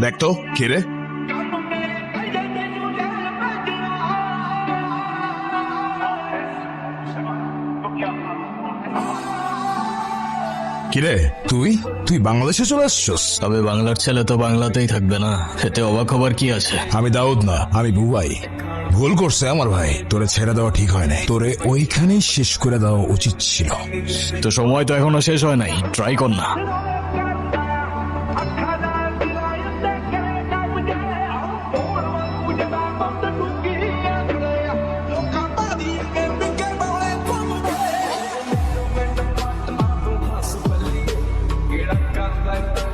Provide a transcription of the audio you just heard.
দেখ তো কে রে? কিরে তুই তুই বাংলাদেশে চলে আসছস? তবে বাংলার ছেলে তো বাংলাতেই থাকবে না, এতে অবাক হবার কি আছে? আমি দাউদ না, আমি বুবাই। ভুল করছে আমার ভাই, তোরে ছেড়ে দেওয়া ঠিক হয় নাই, তোরে ওইখানেই শেষ করে দেওয়া উচিত ছিল। তো সময় তো এখনো শেষ হয় নাই, ট্রাই কর না। Like